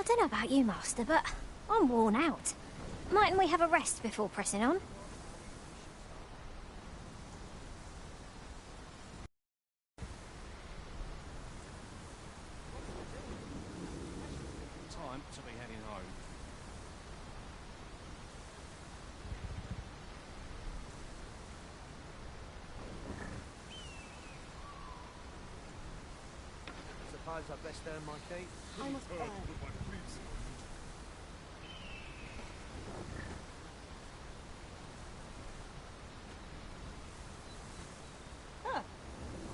don't know about you, Master, but I'm worn out. Mightn't we have a rest before pressing on? Time to be heading home. Suppose I'd best earn my keep. I must earn.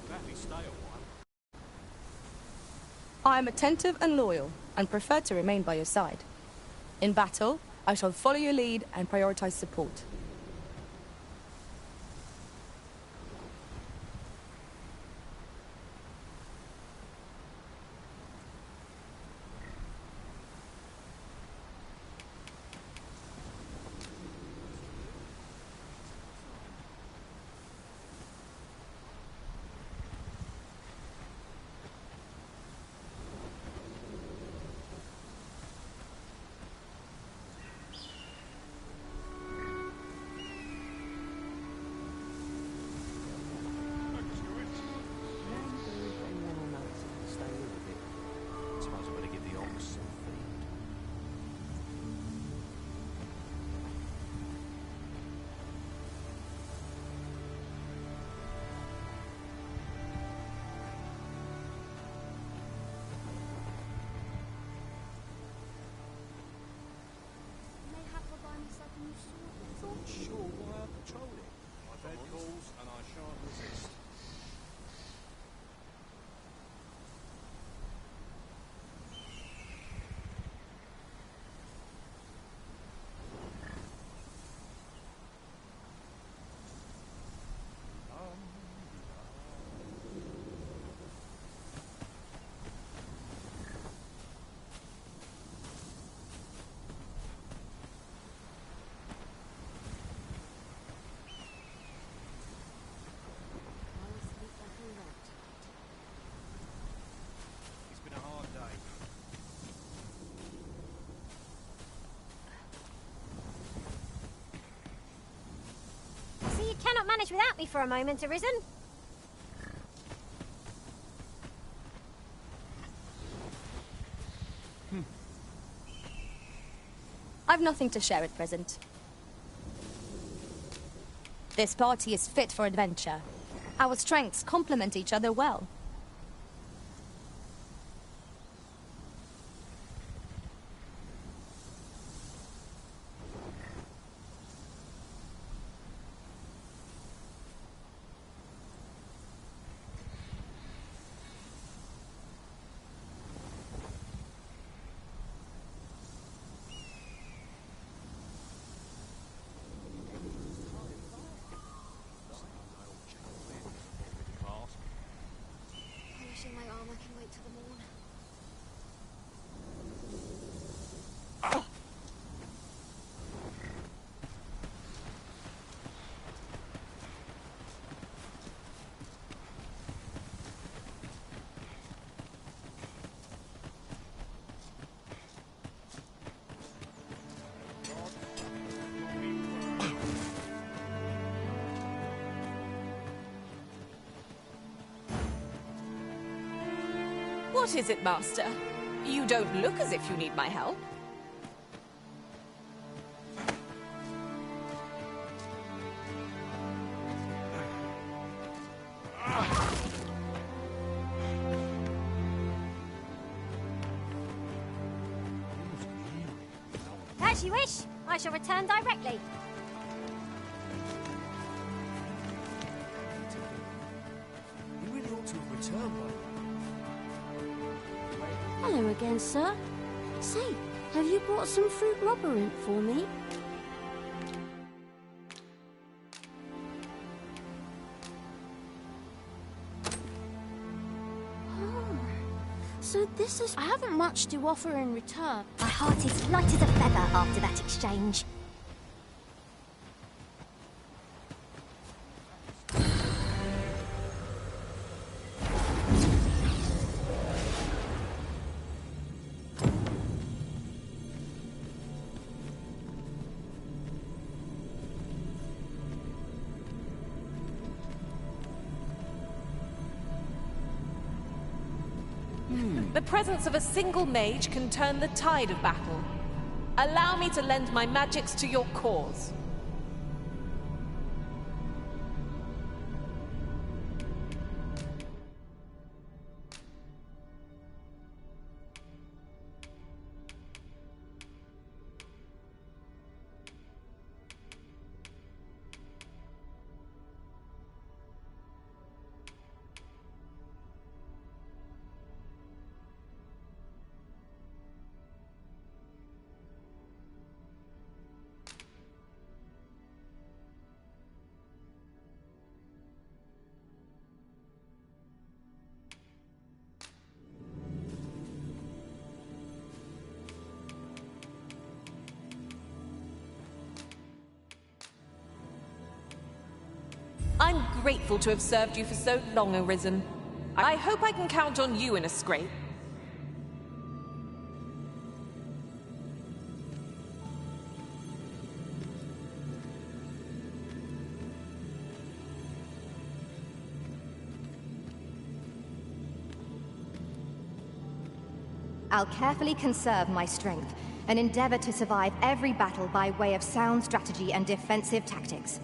Gladly stay a while. I am attentive and loyal, and prefer to remain by your side. In battle, I shall follow your lead and prioritize support. Suppose I better give the ox some feed. Not sure why I patrol it. I've had calls and I shan't resist. It's been a hard day. So you cannot manage without me for a moment, Arisen? I've nothing to share at present. This party is fit for adventure. Our strengths complement each other well. Polishing my armor can wait till the morn. What is it, Master? You don't look as if you need my help. As you wish. I shall return directly. You really ought to have returned by now. Hello again, sir. Say, have you brought some fruit robberant for me? Oh, so this is... I haven't much to offer in return. My heart is light as a feather after that exchange. presence of a single mage can turn the tide of battle. Allow me to lend my magics to your cause. I'm grateful to have served you for so long, Arisen. I hope I can count on you in a scrape. I'll carefully conserve my strength and endeavor to survive every battle by way of sound strategy and defensive tactics.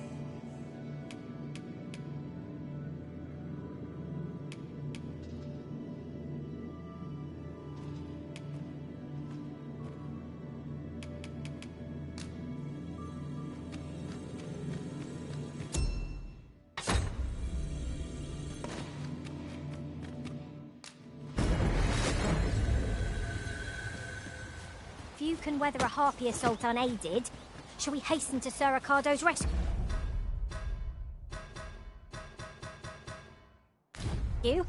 Few can weather a harpy assault unaided. Shall we hasten to Sir Ricardo's rescue? You?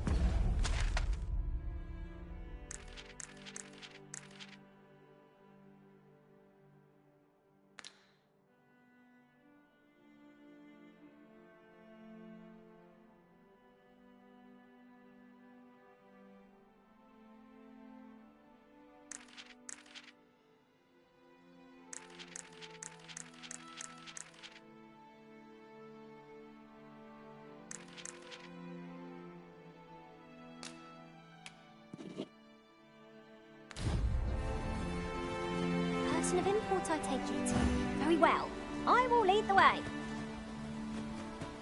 Person of import, I take it. Very well. I will lead the way.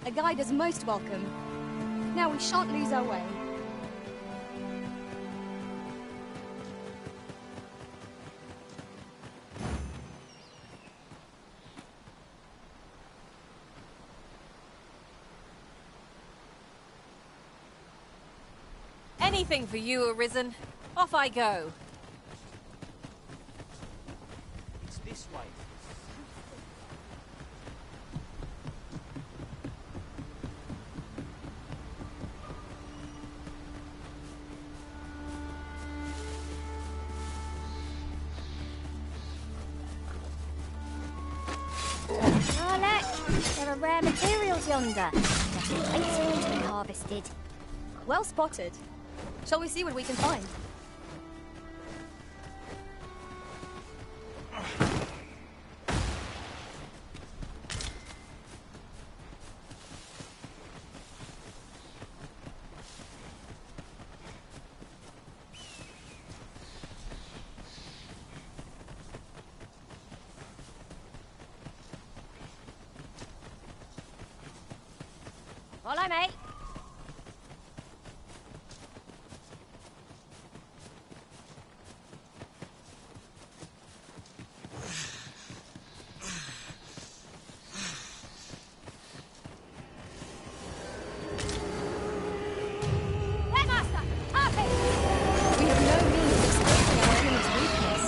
A guide is most welcome. Now we shan't lose our way. Anything for you, Arisen. Off I go. It's this way. Oh, look! There are rare materials yonder. Just waiting to be harvested. Well spotted. Shall we see what we can find? Follow me. There, Master! Harpy! We have no means of escaping our enemy's weakness.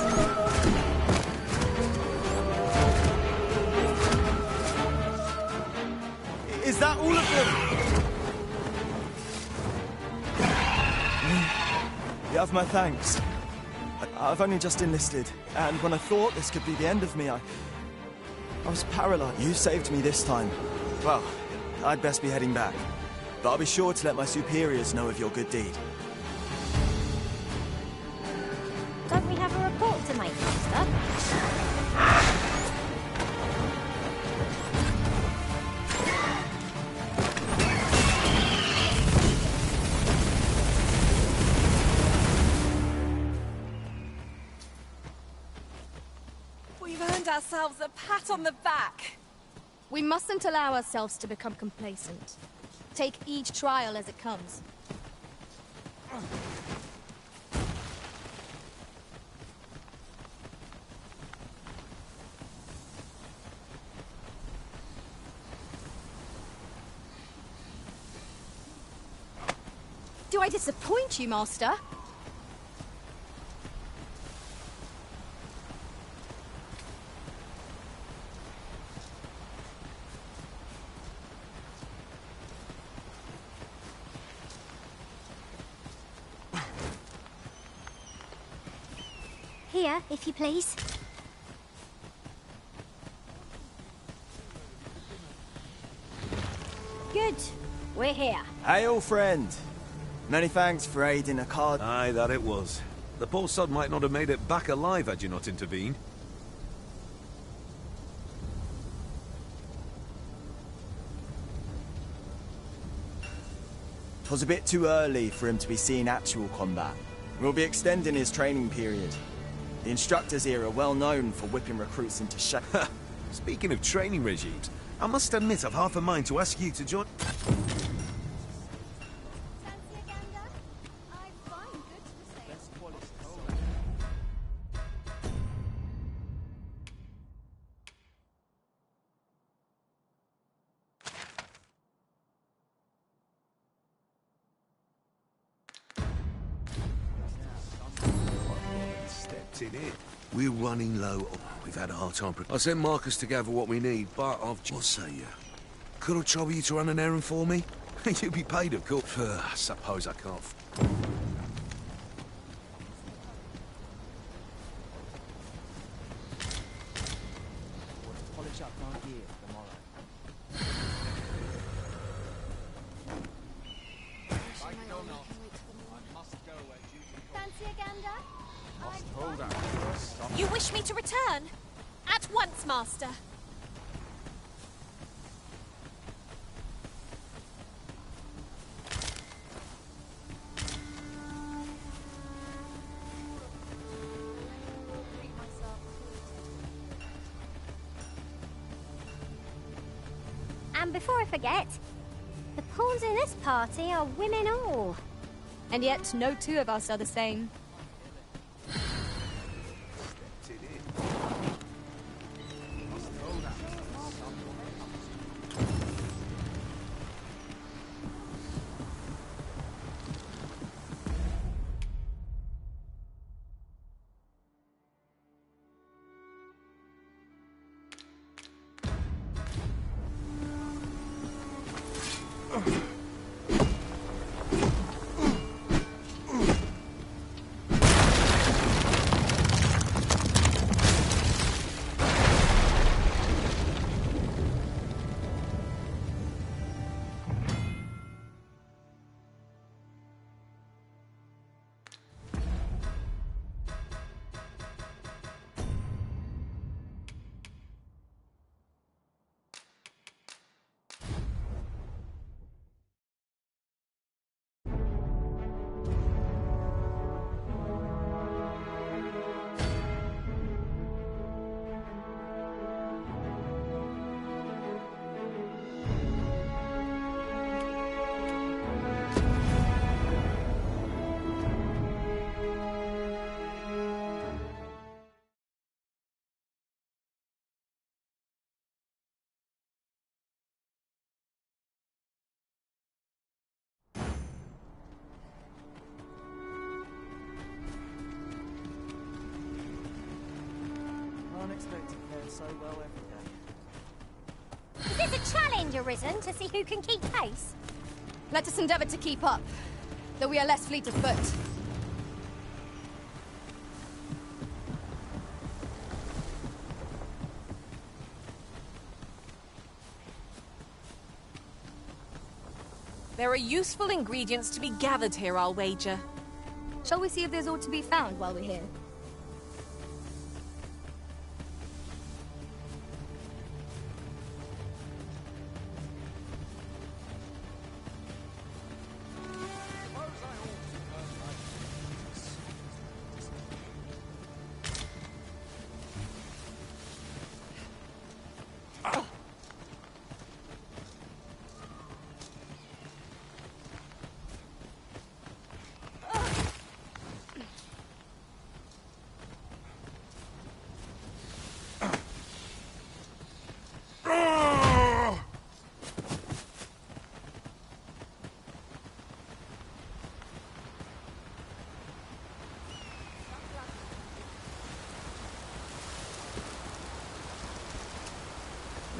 Is that all of them? You have my thanks. I've only just enlisted, and when I thought this could be the end of me, I was paralyzed. You saved me this time. Well, I'd best be heading back. But I'll be sure to let my superiors know of your good deed. Don't we have a report to make, Master? earned ourselves a pat on the back. We mustn't allow ourselves to become complacent. Take each trial as it comes. Do I disappoint you, Master? Here, if you please. Good. We're here. Hail, friend. Many thanks for aiding a card. Aye, that it was. The poor sod might not have made it back alive had you not intervened. 'Twas a bit too early for him to be seeing actual combat. We'll be extending his training period. The instructors here are well known for whipping recruits into shape. Speaking of training regimes, I must admit I've half a mind to ask you to join... Stepped in it. We're running low. We've had a hard time. I sent Marcus to gather what we need, but I've... What say you? Could I trouble you to run an errand for me? You'll be paid, of course. I suppose I can't... Polish up my gear for tomorrow. Fancy a gander? You wish me to return? At once, Master. And before I forget, the pawns in this party are women all. And yet, no two of us are the same. Unexpected fare so well every day. Is this a challenge arisen to see who can keep pace? Let us endeavor to keep up, though we are less fleet of foot. There are useful ingredients to be gathered here, I'll wager. Shall we see if there's aught to be found while we're here?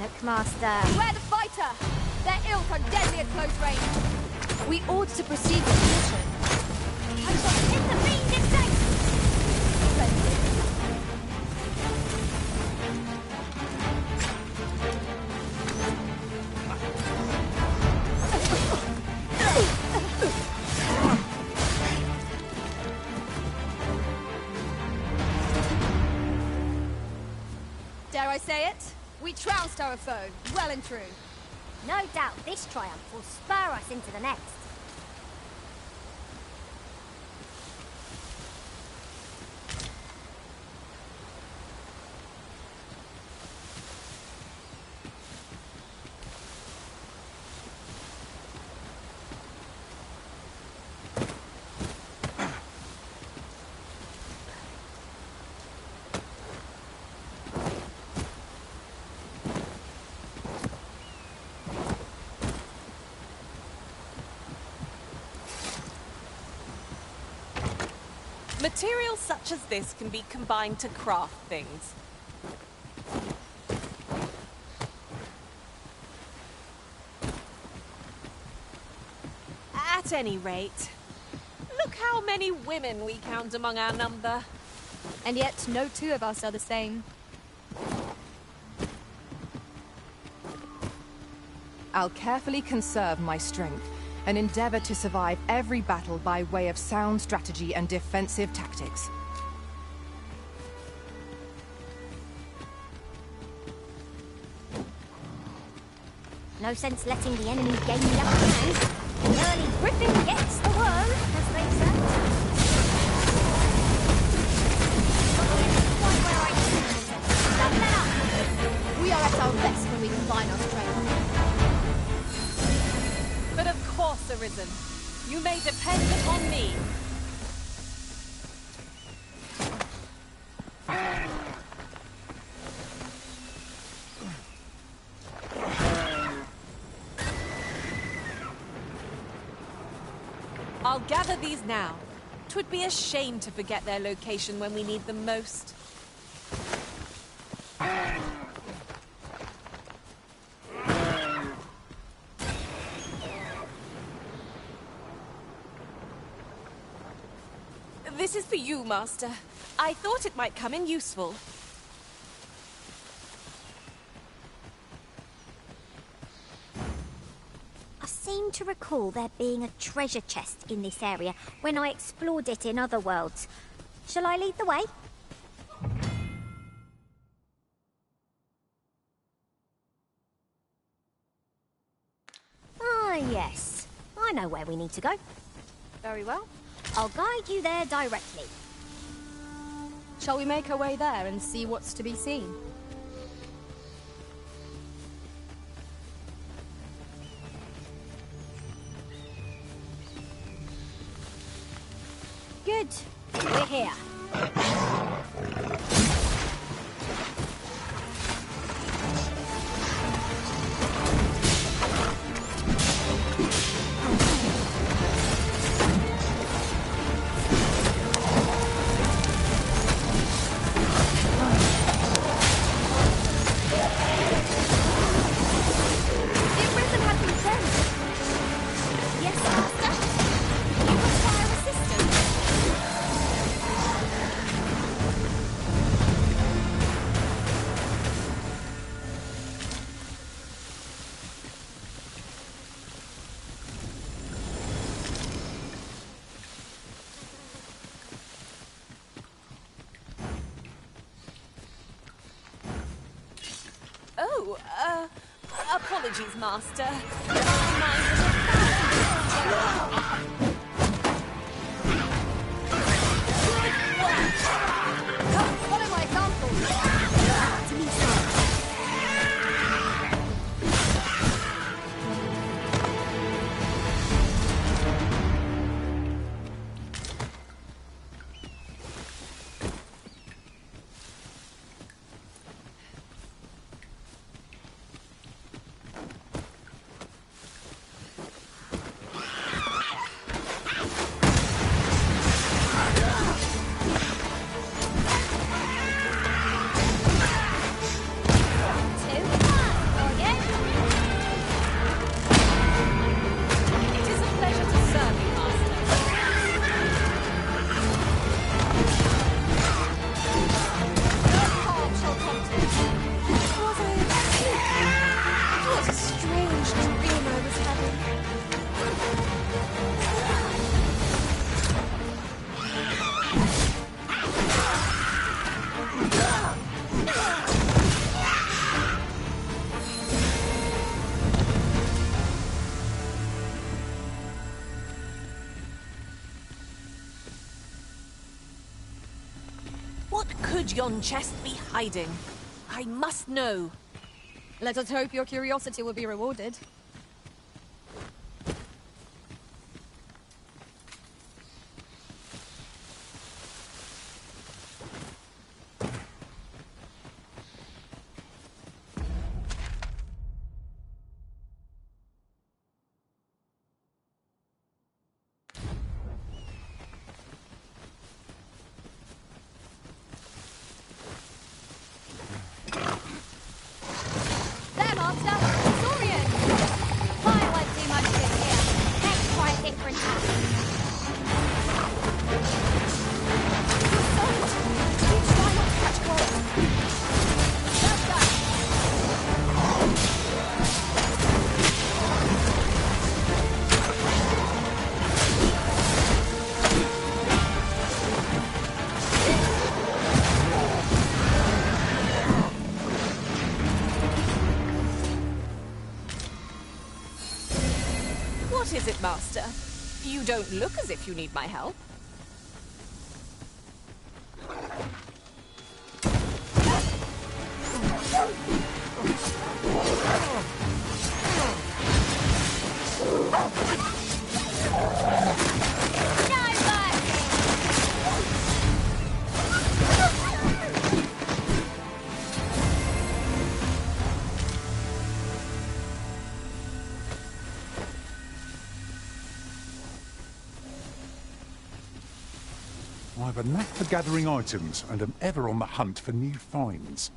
Look, Master. Beware the fighter! Their ilk are deadly at close range. We ought to proceed with the mission. I shall intervene this day! Dare I say it? We trounced our foe, well and true. No doubt this triumph will spur us into the next. Materials such as this can be combined to craft things. At any rate, look how many women we count among our number. And yet, no two of us are the same. I'll carefully conserve my strength and endeavor to survive every battle by way of sound strategy and defensive tactics. No sense letting the enemy gain the upper hand. An early griffin gets the worm, as they say. Quite where I Stop that We are at our best when we combine our strength. But of course, Arisen. You may depend upon me. I'll gather these now. 'Twould be a shame to forget their location when we need them most. This is for you, Master. I thought it might come in useful. I seem to recall there being a treasure chest in this area when I explored it in other worlds. Shall I lead the way? Ah, yes. I know where we need to go. Very well. I'll guide you there directly. Shall we make our way there and see what's to be seen? Good. We're here. Oh, apologies, Master. My mind was Come, follow my example. To me, sir. What could yon chest be hiding? I must know. Let us hope your curiosity will be rewarded. What is it, Master? You don't look as if you need my help. I've a knack for gathering items and am ever on the hunt for new finds.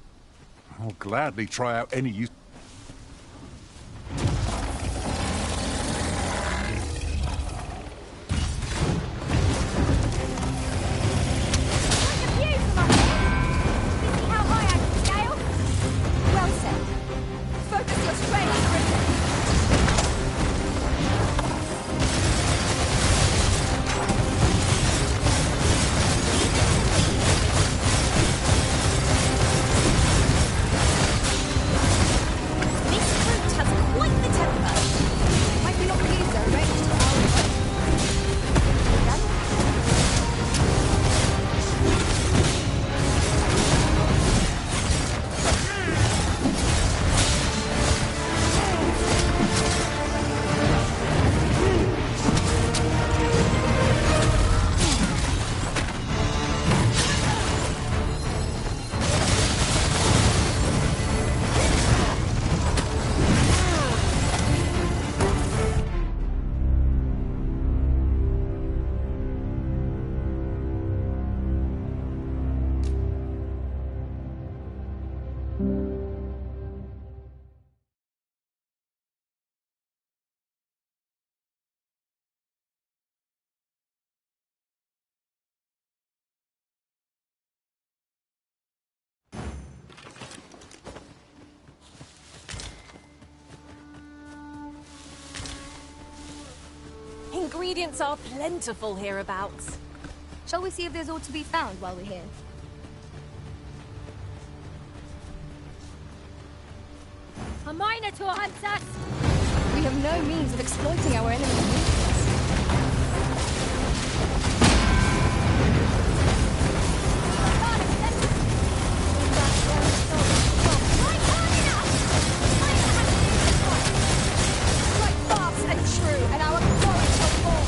I'll gladly try out any use. Well said. Focus your strength, Britain. Ingredients are plentiful hereabouts. Shall we see if there's aught to be found while we're here? A Minotaur hunts us! We have no means of exploiting our enemy's weakness. Strike fast and true, and our glory shall fall.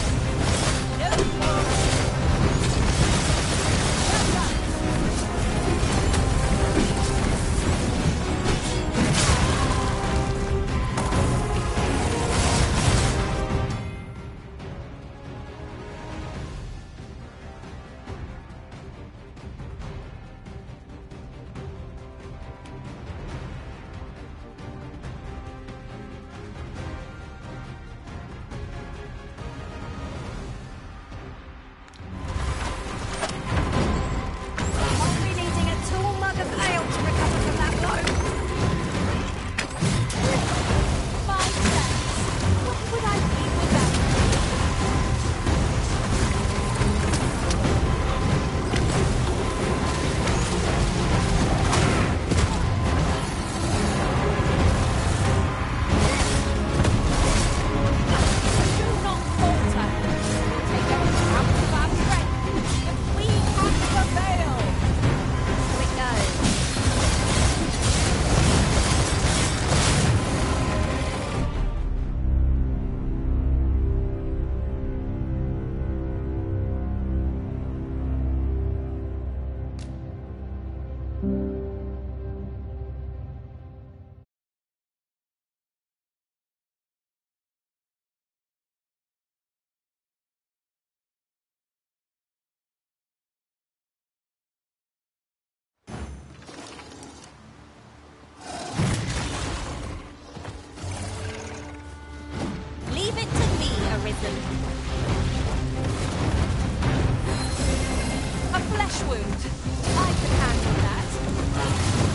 I can handle that.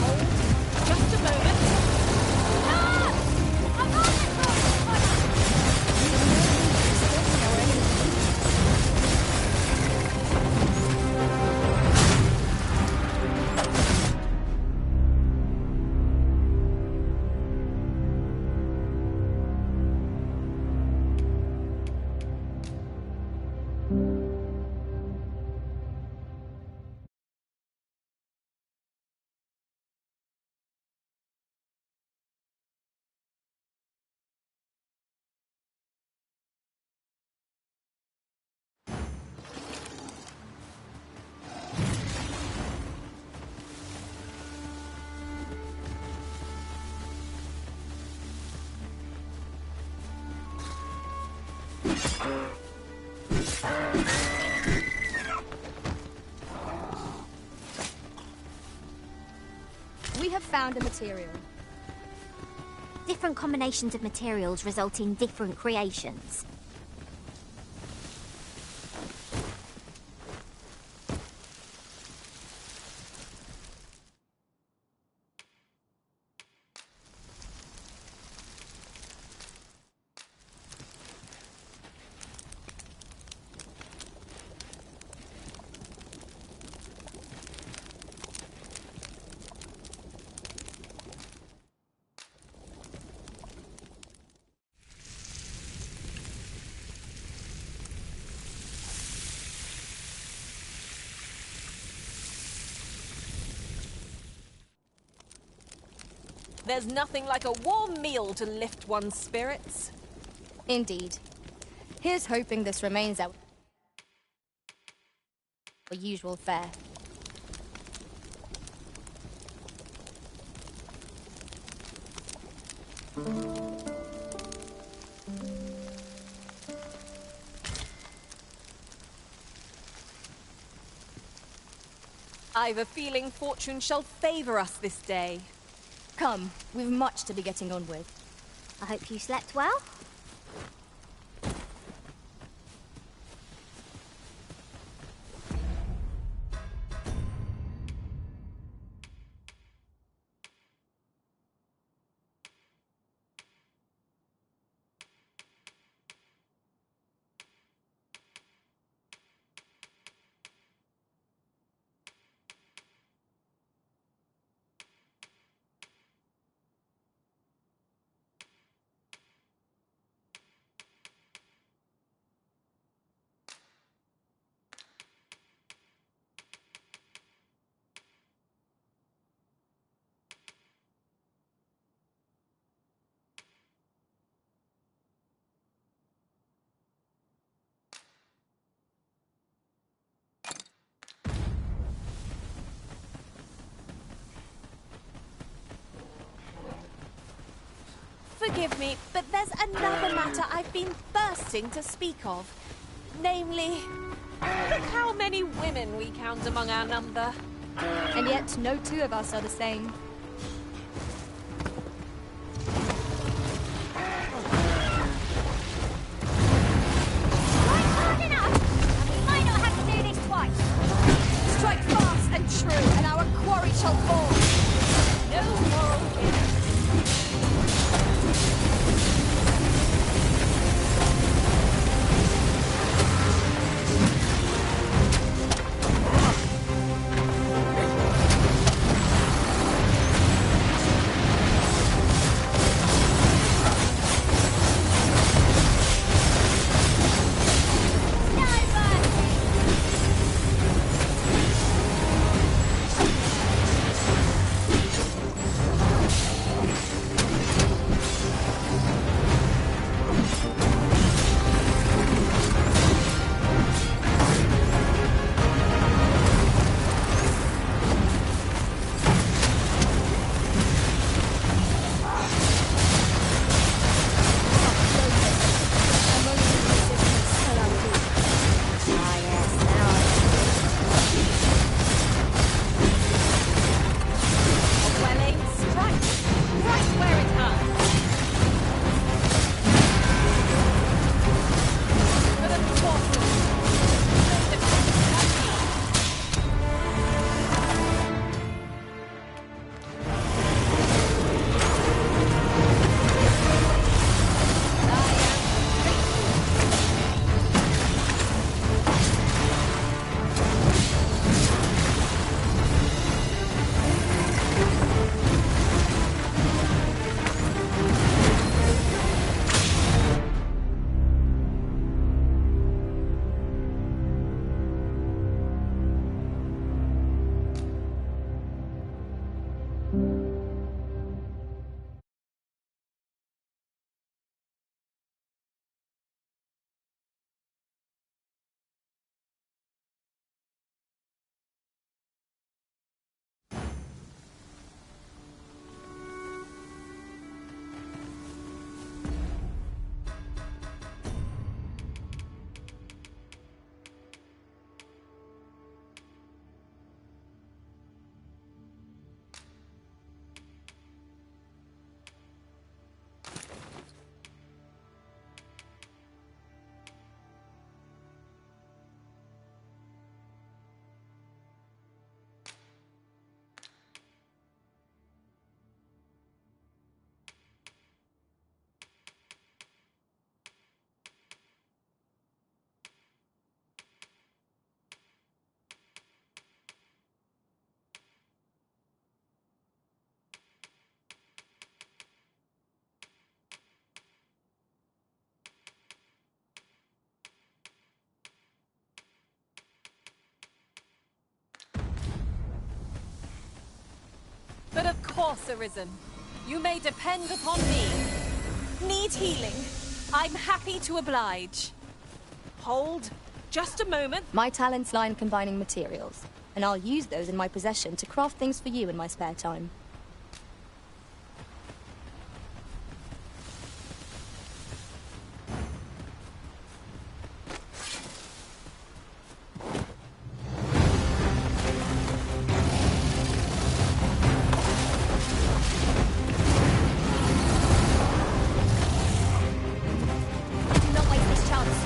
Hold. Just a moment. We have found a material. Different combinations of materials result in different creations. There's nothing like a warm meal to lift one's spirits. Indeed. Here's hoping this remains our usual fare. I've a feeling fortune shall favor us this day. Come, we've much to be getting on with. I hope you slept well. Forgive me, but there's another matter I've been bursting to speak of. Namely, look how many women we count among our number. And yet, no two of us are the same. Strike fast and true, and our quarry shall fall. No moral winners. course, Arisen. You may depend upon me. Need healing? I'm happy to oblige. Hold just a moment. My talents lie in combining materials, and I'll use those in my possession to craft things for you in my spare time. Do not waste this chance.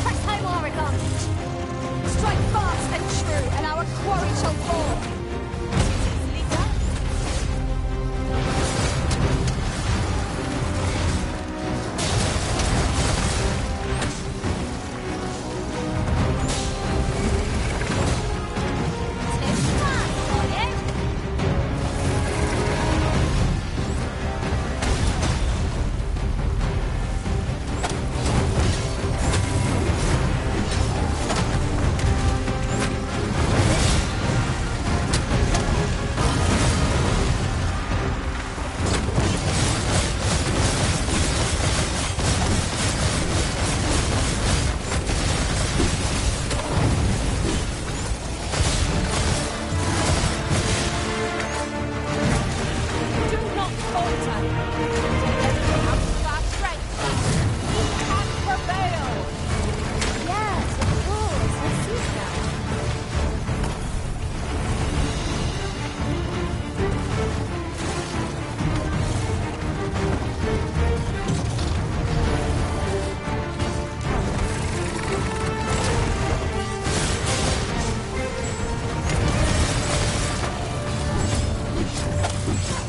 Press home our advantage. Strike fast and true, and our quarry shall fall. Easily done. This time for you. Do not falter. Take everything out of our strength. We can prevail. Yes, of course. I see now.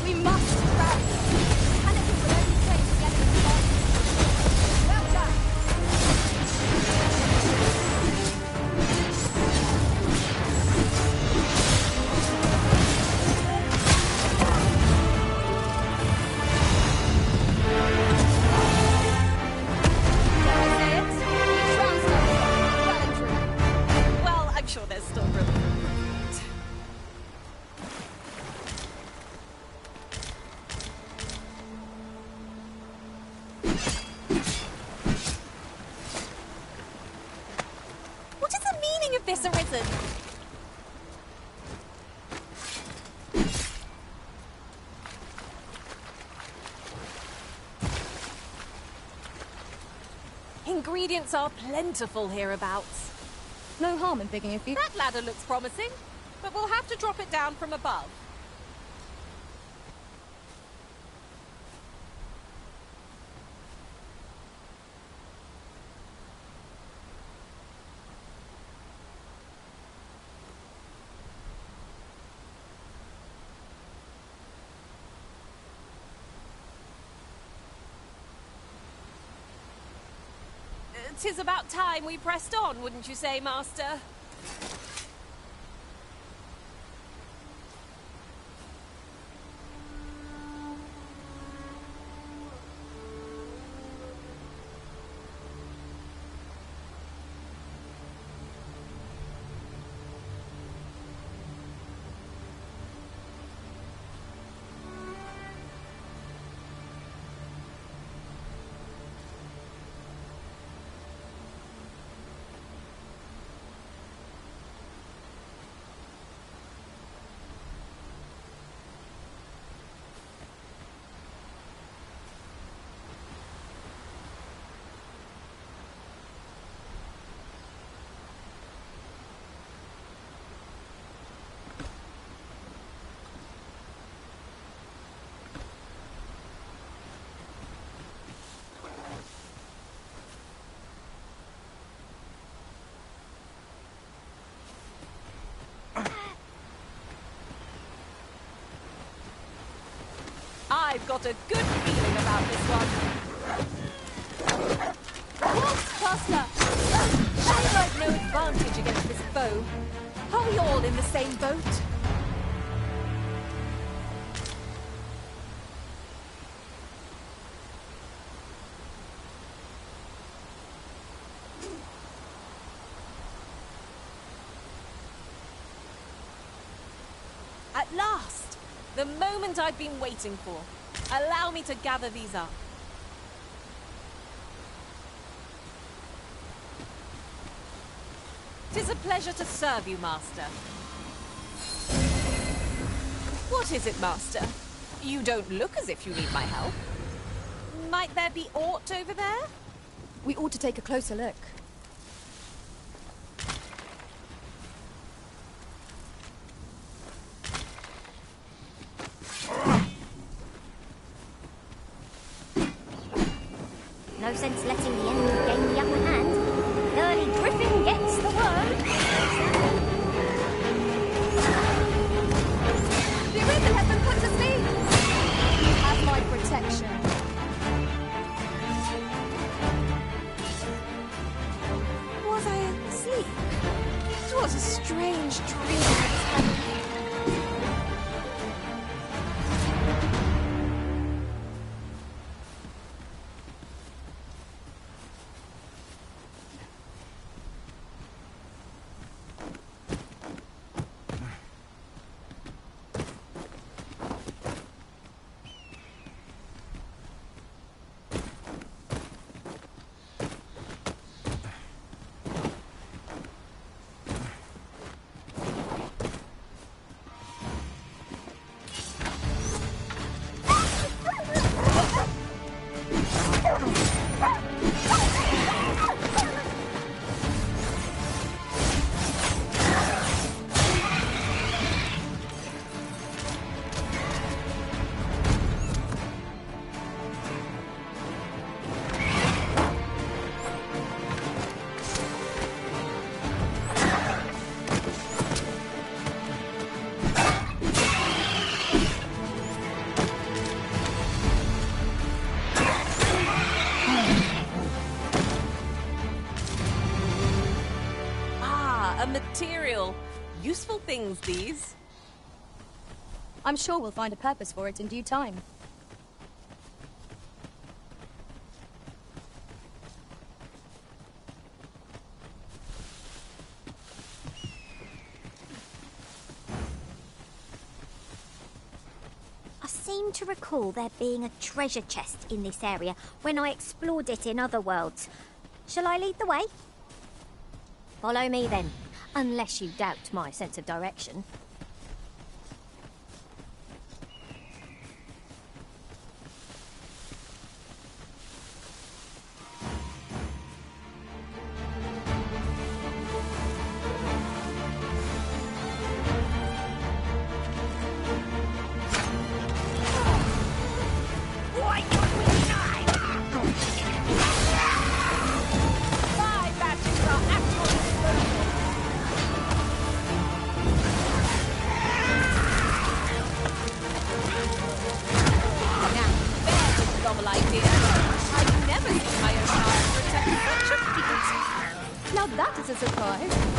We must rally. And it will only take together in one. Well done. Dare I say it? We trounced ourselves well and truly. Well, I'm sure there's still room. What is the meaning of this, Arisen? Ingredients are plentiful hereabouts. No harm in picking a few. That ladder looks promising, but we'll have to drop it down from above. Tis about time we pressed on, wouldn't you say, Master? I've got a good feeling about this one. Wolf's cluster! I've got no advantage against this foe. Are we all in the same boat? At last! The moment I've been waiting for. Allow me to gather these up. Tis a pleasure to serve you, Master. What is it, Master? You don't look as if you need my help. Might there be aught over there? We ought to take a closer look. No sense letting the enemy gain the upper hand. Early Griffin gets the word. The arisen has been put to sleep! Have my protection. Was I asleep? It was a strange dream. Material. Useful things, these. I'm sure we'll find a purpose for it in due time. I seem to recall there being a treasure chest in this area when I explored it in other worlds. Shall I lead the way? Follow me then, unless you doubt my sense of direction. Now that is a surprise.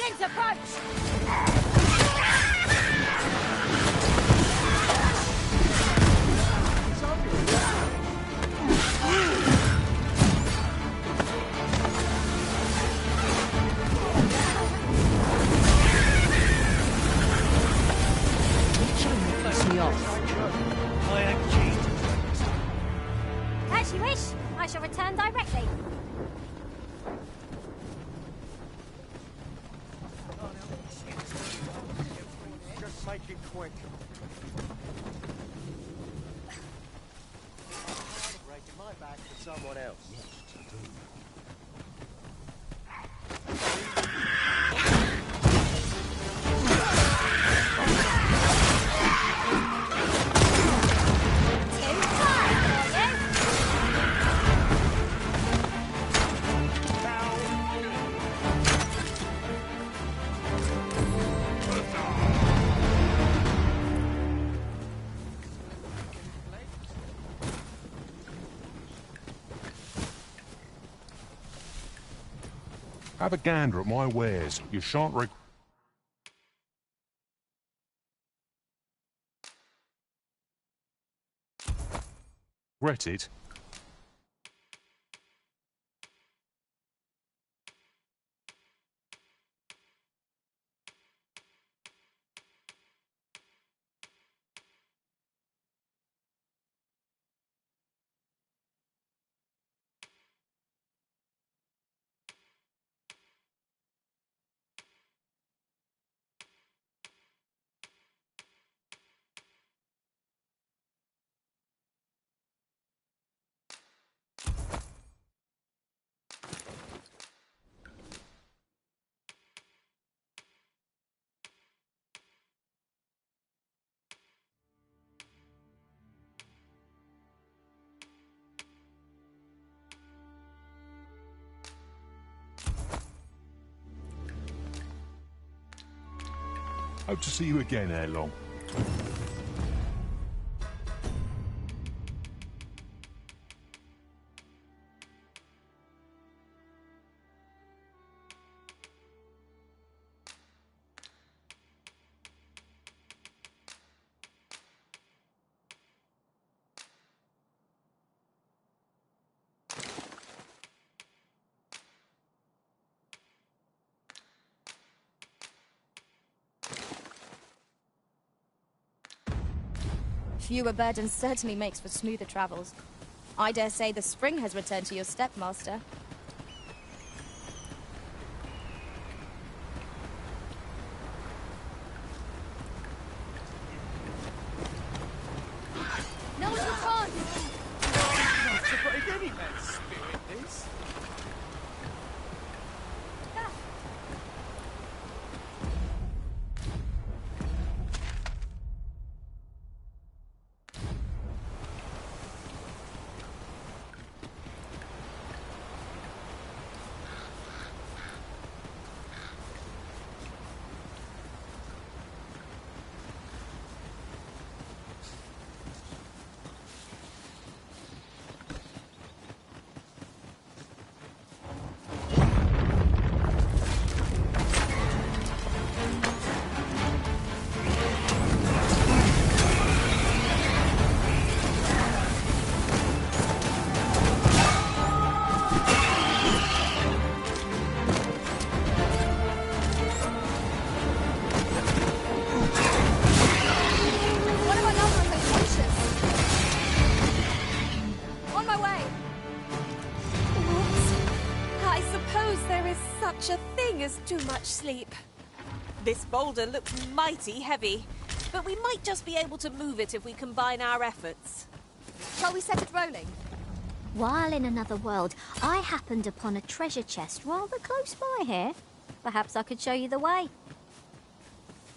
Goblins approach! As you wish. I shall return directly. Just make it quick. Breaking my back for someone else. Have a gander at my wares. You shan't regret it. Hope to see you again ere long. Fewer burdens certainly makes for smoother travels. I dare say the spring has returned to your stepmaster. No, you can't! Not to break any man's spirit, this. As too much sleep. This boulder looks mighty heavy, but we might just be able to move it if we combine our efforts. Shall we set it rolling? While in another world, I happened upon a treasure chest rather close by here. Perhaps I could show you the way.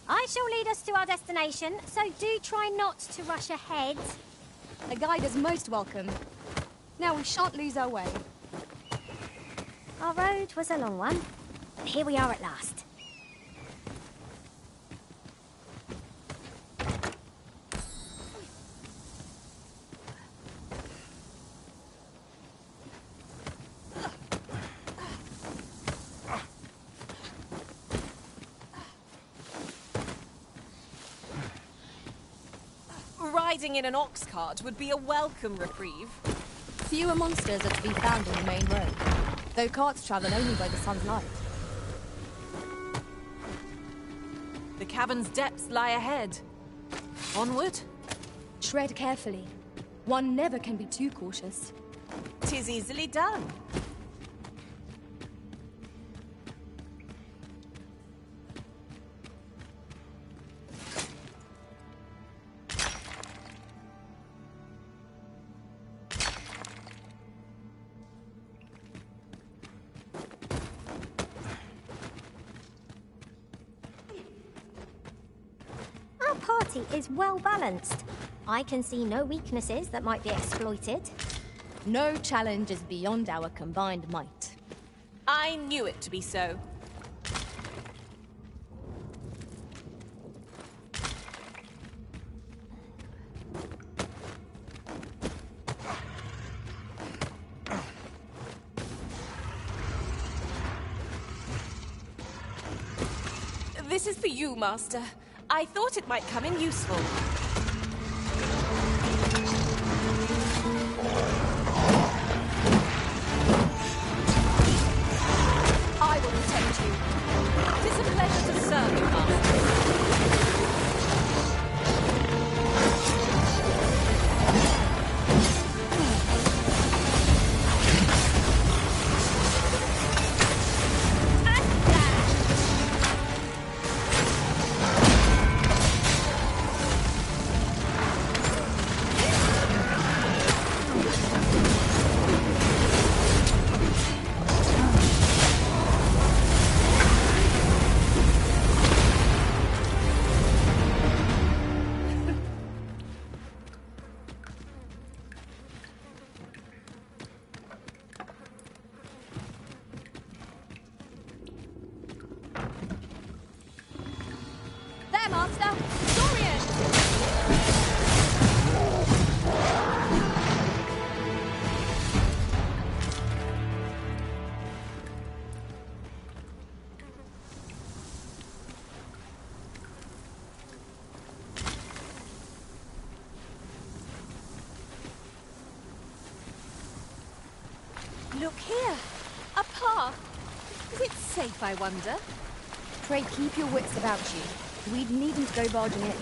I shall lead us to our destination, so do try not to rush ahead. A guide is most welcome. Now we shan't lose our way. Our road was a long one. Here we are at last. riding in an ox cart would be a welcome reprieve. Fewer monsters are to be found on the main road, though carts travel only by the sun's light. The cavern's depths lie ahead. Onward? Tread carefully. One never can be too cautious. 'Tis easily done. Our party is well balanced. I can see no weaknesses that might be exploited. No challenge is beyond our combined might. I knew it to be so. This is for you, Master. I thought it might come in useful. I will protect you. It is a pleasure to serve you, Master. There, Master! Dorian! Look here. A path. Is it safe, I wonder? Pray keep your wits about you. We needn't go barging in.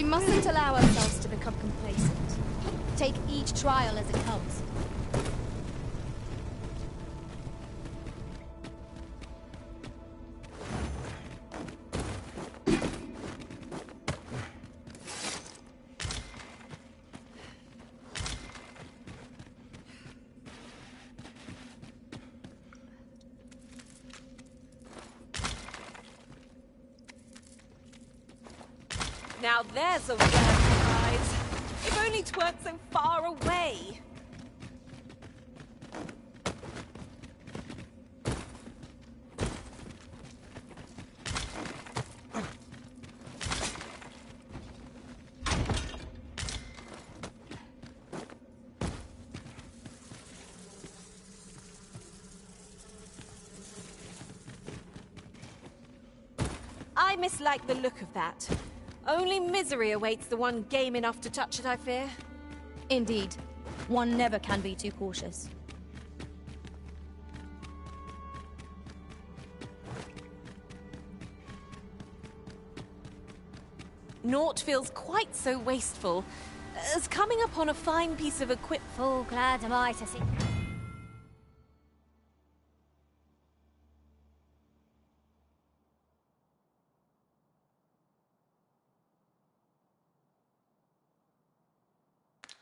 mustn't allow ourselves to become complacent. Take each trial as it comes. Now there's a rare surprise. If only 'tweren't so far away. I mislike the look of that. Only misery awaits the one game enough to touch it, I fear. Indeed. One never can be too cautious. Naught feels quite so wasteful as coming upon a fine piece of equipment. Full glad am I to see.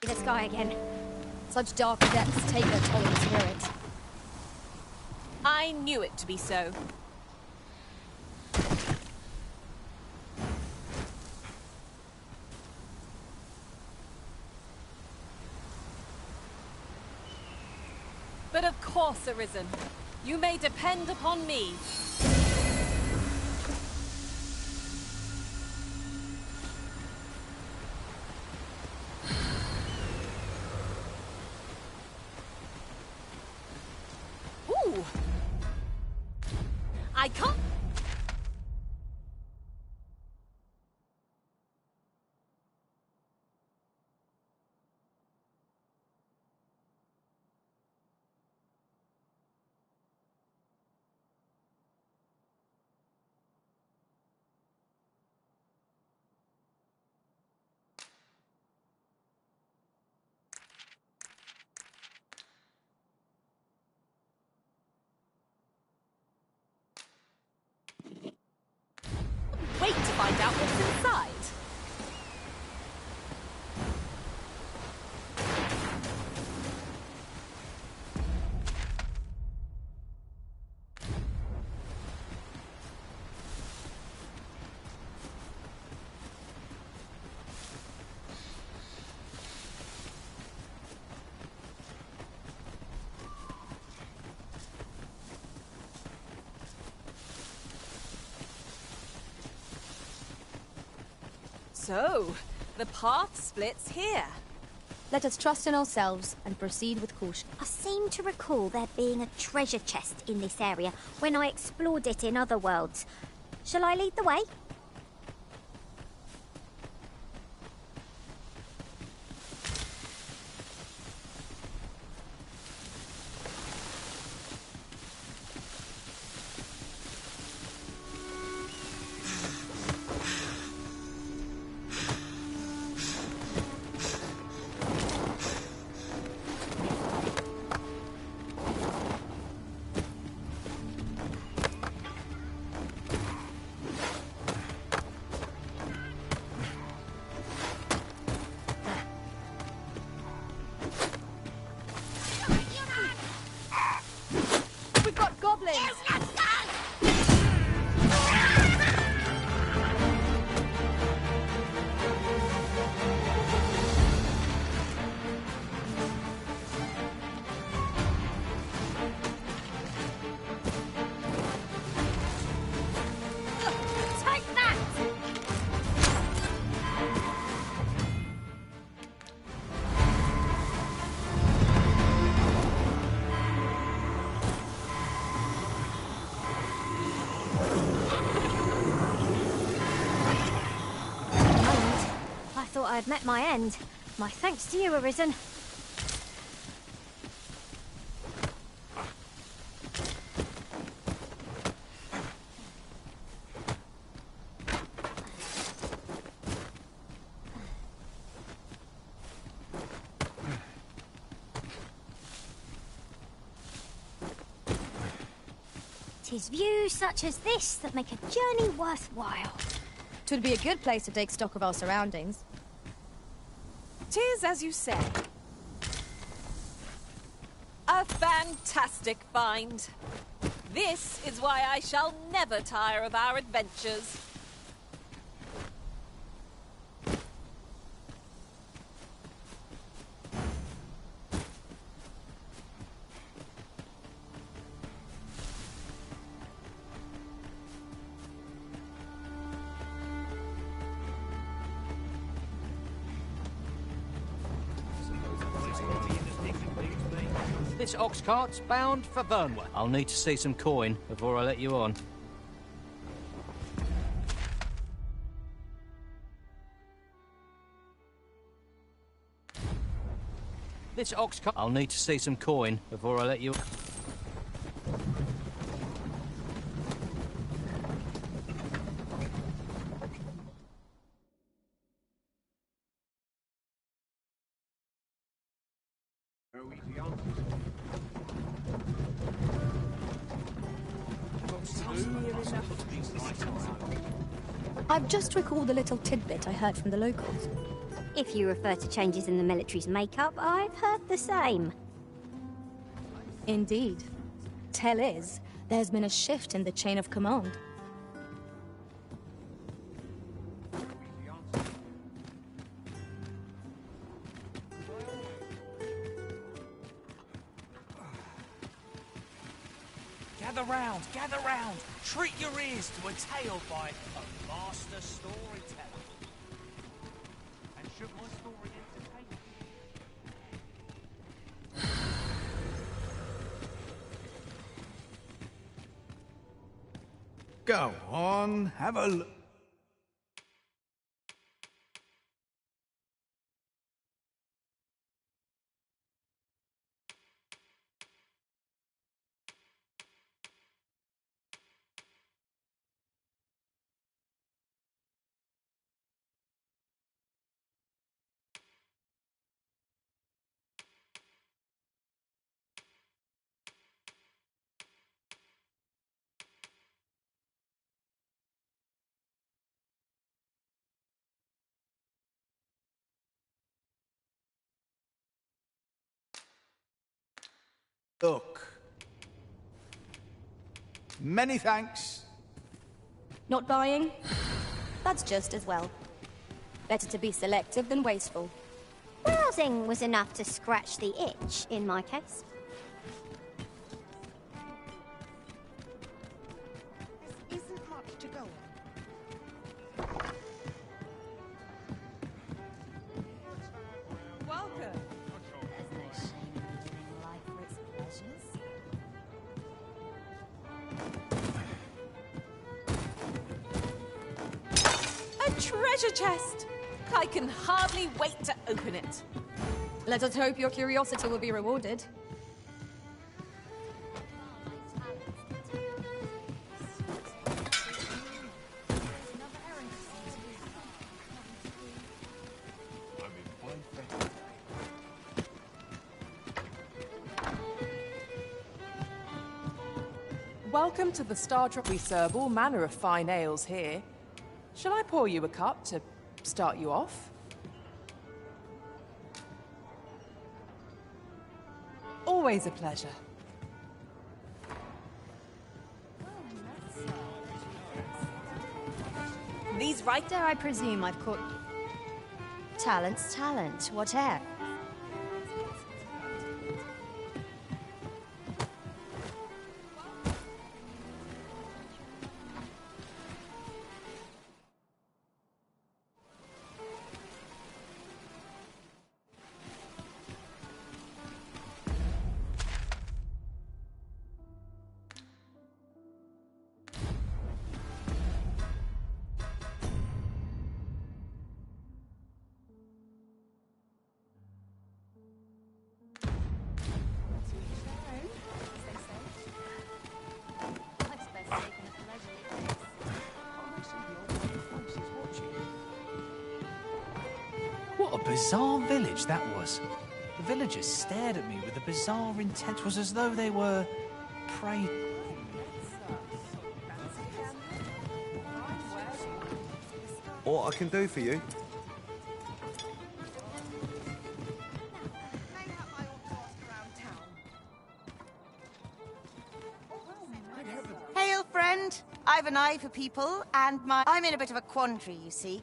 The sky again. Such dark depths take their toll on spirit. I knew it to be so. But of course, Arisen. You may depend upon me. Ooh! I can't... Wait to find out what's inside. So, the path splits here. Let us trust in ourselves and proceed with caution. I seem to recall there being a treasure chest in this area when I explored it in other worlds. Shall I lead the way? We've got goblins! Take that! I thought I'd met my end. My thanks to you, Arisen. 'Tis views such as this that make a journey worthwhile. 'Twould be a good place to take stock of our surroundings. 'Tis as you say. A fantastic find. This is why I shall never tire of our adventures. This ox cart's bound for Burnworth. I'll need to see some coin before I let you on. This ox cart... I'll need to see some coin before I let you... I've just recalled a little tidbit I heard from the locals. If you refer to changes in the military's makeup, I've heard the same. Indeed. Tell is, there's been a shift in the chain of command. Gather round. Treat your ears to a tale by a master storyteller. And should my story entertain you? Go on, have a look. Look. Many thanks. Not buying? That's just as well. Better to be selective than wasteful. Browsing was enough to scratch the itch, in my case. This isn't much to go on. Welcome. There's no shame in living life for its pleasures. A treasure chest! I can hardly wait to open it. Let us hope your curiosity will be rewarded. Welcome to the Star Trek. We serve all manner of fine ales here. Shall I pour you a cup to start you off? Always a pleasure. These right Dare I presume I've caught... Talent's talent, whatever. What a bizarre village that was. The villagers stared at me with a bizarre intent. It was as though they were prey. What I can do for you? Hail, friend. I've an eye for people, and I'm in a bit of a quandary, you see.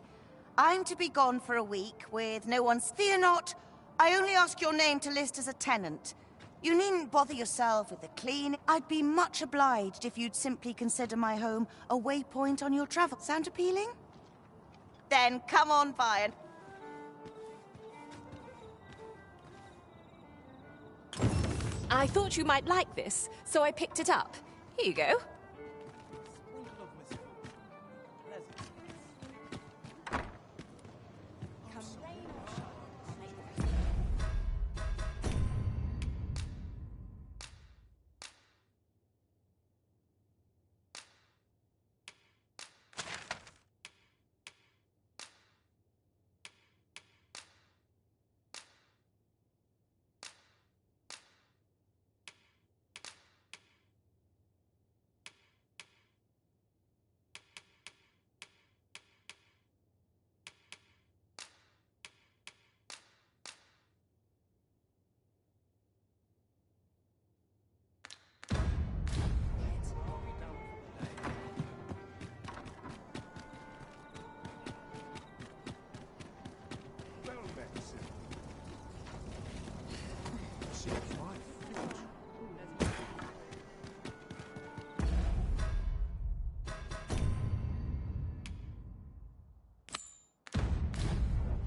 I'm to be gone for a week with no one's... Fear not. I only ask your name to list as a tenant. You needn't bother yourself with the clean. I'd be much obliged if you'd simply consider my home a waypoint on your travel. Sound appealing? Then come on by and... I thought you might like this, so I picked it up. Here you go.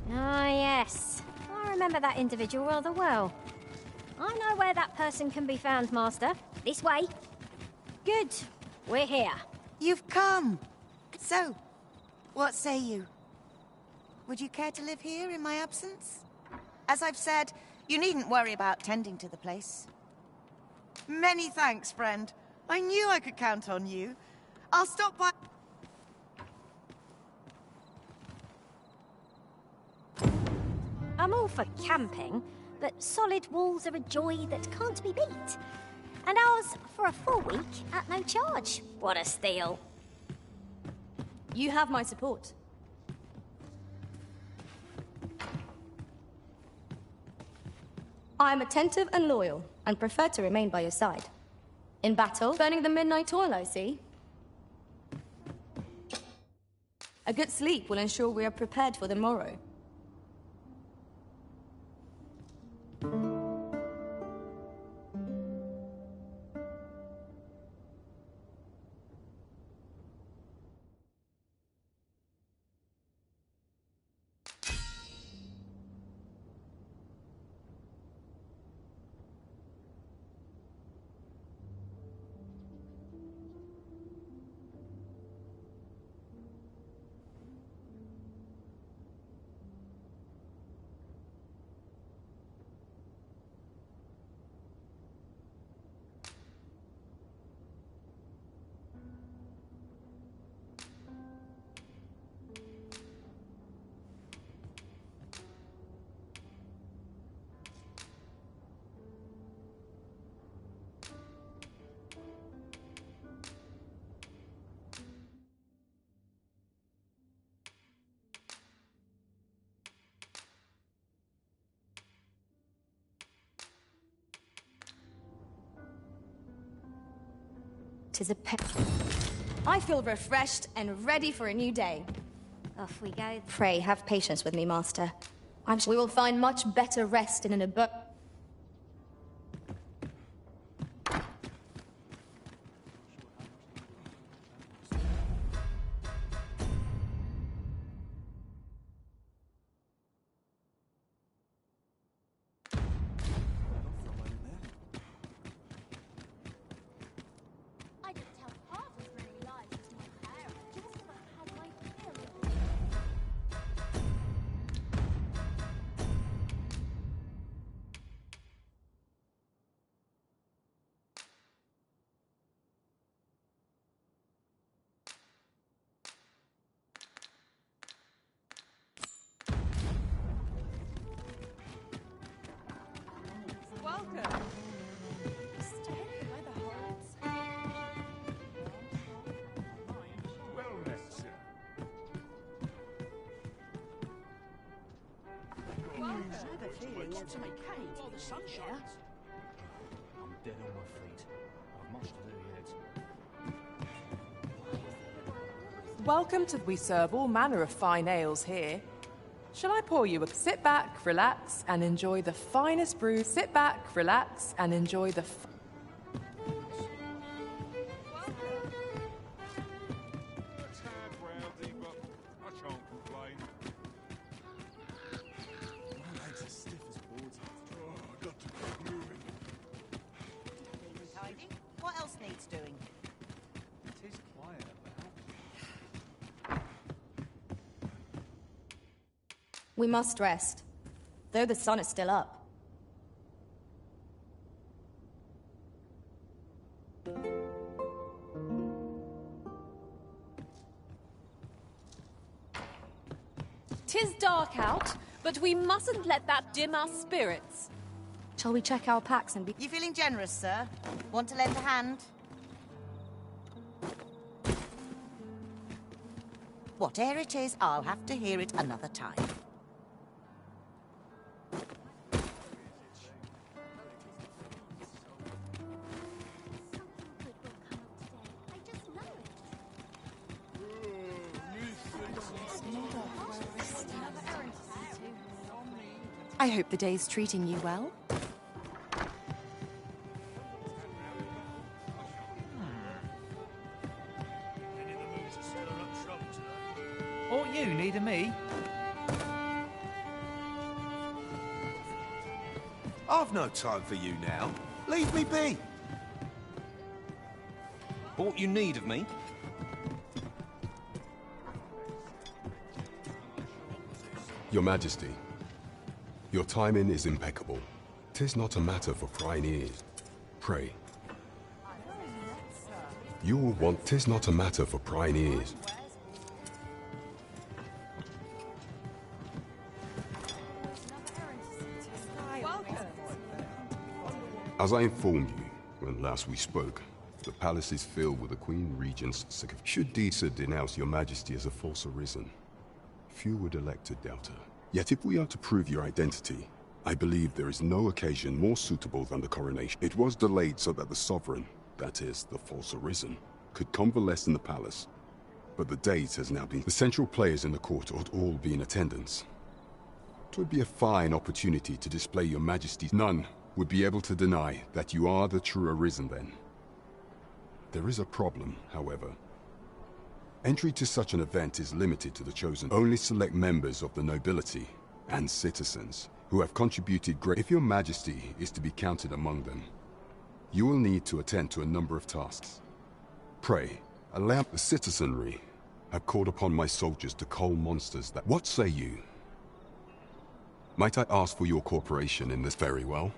Ah, yes. I remember that individual rather well. I know where that person can be found, Master. This way. Good. We're here. You've come. So, what say you? Would you care to live here in my absence? As I've said, you needn't worry about tending to the place. Many thanks, friend. I knew I could count on you. I'll stop by... I'm all for camping, but solid walls are a joy that can't be beat. And ours for a full week at no charge. What a steal. You have my support. I'm attentive and loyal, and prefer to remain by your side. In battle, burning the midnight toil, I see. A good sleep will ensure we are prepared for the morrow. Tis a I feel refreshed and ready for a new day. Off we go. Pray, have patience with me, Master. We will find much better rest in an abode. a feeling there's a cave while the sun shines. I'm dead on my feet. I've much to do yet. Welcome to We serve all manner of fine ales here. Shall I pour you a... Sit back, relax, and enjoy the finest brew. Sit back, relax, and enjoy the... What else needs doing? It is quiet about. We must rest, though the sun is still up. "'Tis dark out, but we mustn't let that dim our spirits." Shall we check our packs and be... You feeling generous, sir? Want to lend a hand? Whatever it is, I'll have to hear it another time. I hope the day's treating you well. Ought you needing me? I've no time for you now. Leave me be. What you need of me? Your Majesty, your timing is impeccable. 'Tis not a matter for prying ears. Pray. You will want... 'Tis not a matter for prying ears. As I informed you when last we spoke, the palace is filled with the Queen Regent's sycophants. Should Disa denounce your Majesty as a false arisen, few would elect to doubt her. Yet if we are to prove your identity, I believe there is no occasion more suitable than the coronation. It was delayed so that the sovereign, that is, the false arisen, could convalesce in the palace. But the date has now been... The central players in the court ought all be in attendance. It would be a fine opportunity to display your Majesty's... None would be able to deny that you are the true arisen then. There is a problem, however. Entry to such an event is limited to the chosen. Only select members of the nobility and citizens who have contributed great... If your Majesty is to be counted among them, you will need to attend to a number of tasks. Pray, allow... The citizenry have called upon my soldiers to cull monsters that... What say you? Might I ask for your cooperation in this? Very well.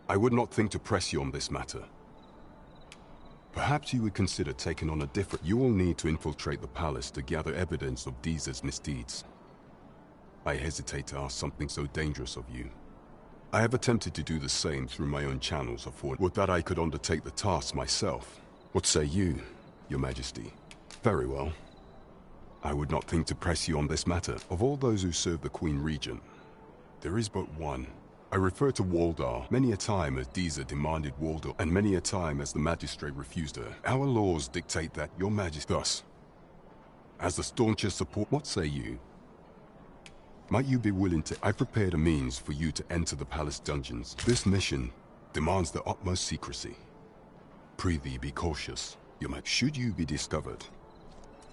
I would not think to press you on this matter. Perhaps you would consider taking on a different... You will need to infiltrate the palace to gather evidence of Disa's misdeeds. I hesitate to ask something so dangerous of you. I have attempted to do the same through my own channels of fortune. Would that I could undertake the task myself. What say you, Your Majesty? Very well. I would not think to press you on this matter. Of all those who serve the Queen Regent, there is but one. I refer to Waldar. Many a time as Disa demanded Waldar, and many a time as the magistrate refused her. Our laws dictate that, Your Majesty. Thus, as the staunchest support... What say you? Might you be willing to... I prepared a means for you to enter the palace dungeons. This mission demands the utmost secrecy. Prithee, be cautious. Your Majesty. Should you be discovered,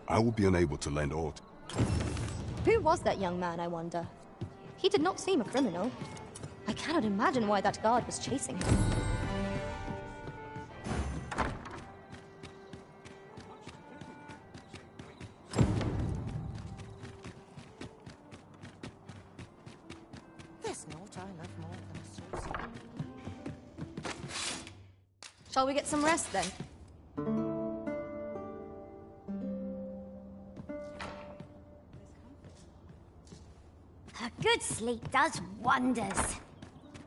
I will be unable to lend aught. Who was that young man, I wonder? He did not seem a criminal. I cannot imagine why that guard was chasing him. There's naught I love more than a saucy. Shall we get some rest, then? A good sleep does wonders.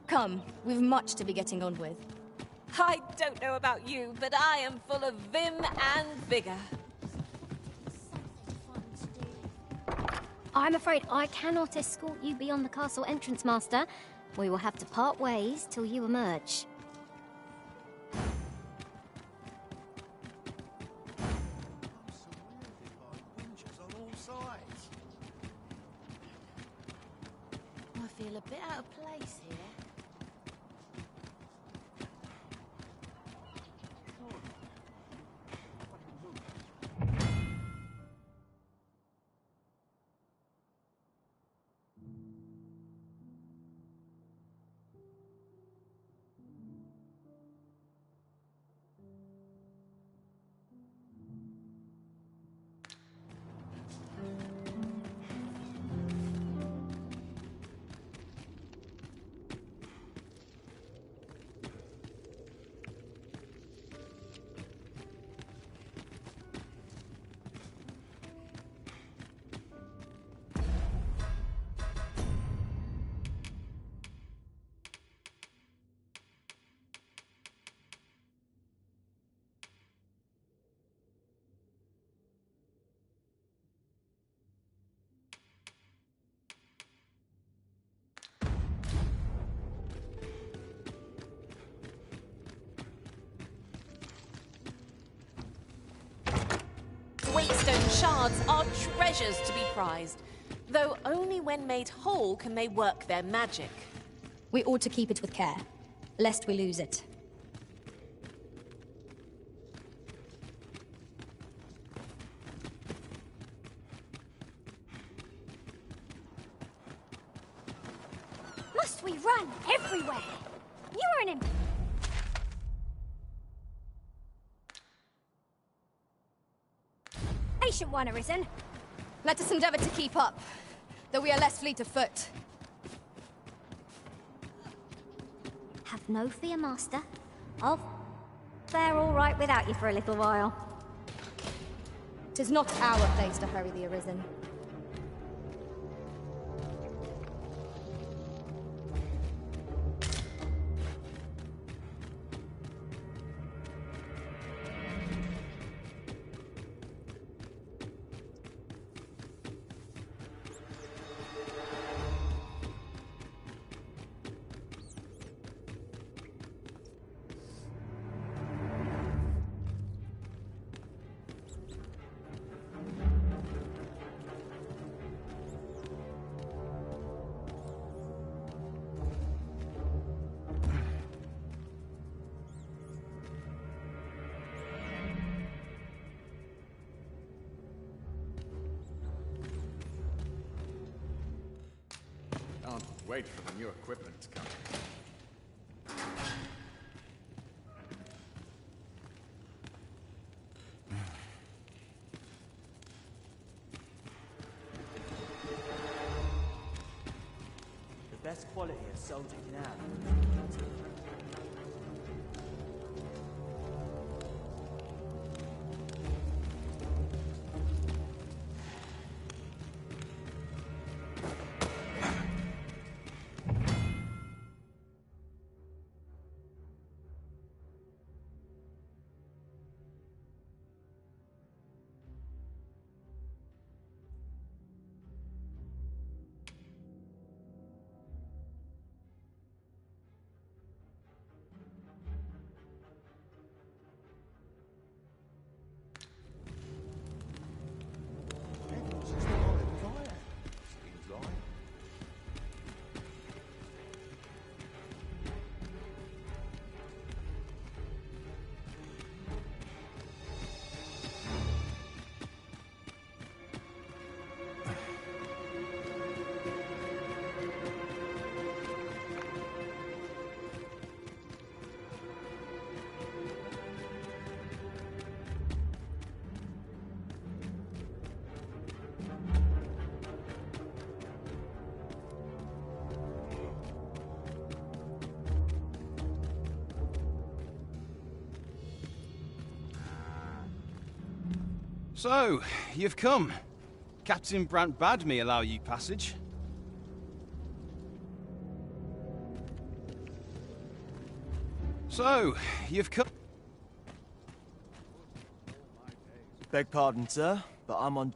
Come, we've much to be getting on with. I don't know about you, but I am full of vim and vigor. I'm afraid I cannot escort you beyond the castle entrance, Master. We will have to part ways till you emerge. I feel a bit out of place here. Waystone shards are treasures to be prized, though only when made whole can they work their magic. We ought to keep it with care, lest we lose it. Must we run everywhere? You are an imp... Patient one, Arisen. Let us endeavor to keep up, though we are less fleet of foot. Have no fear, Master. I'll fare all right without you for a little while. 'Tis not our place to hurry the Arisen. Can't wait for the new equipment to come. The best quality of soldier can have. So, you've come. Captain Brant bade me allow you passage. So, you've come... Beg pardon, sir, but I'm on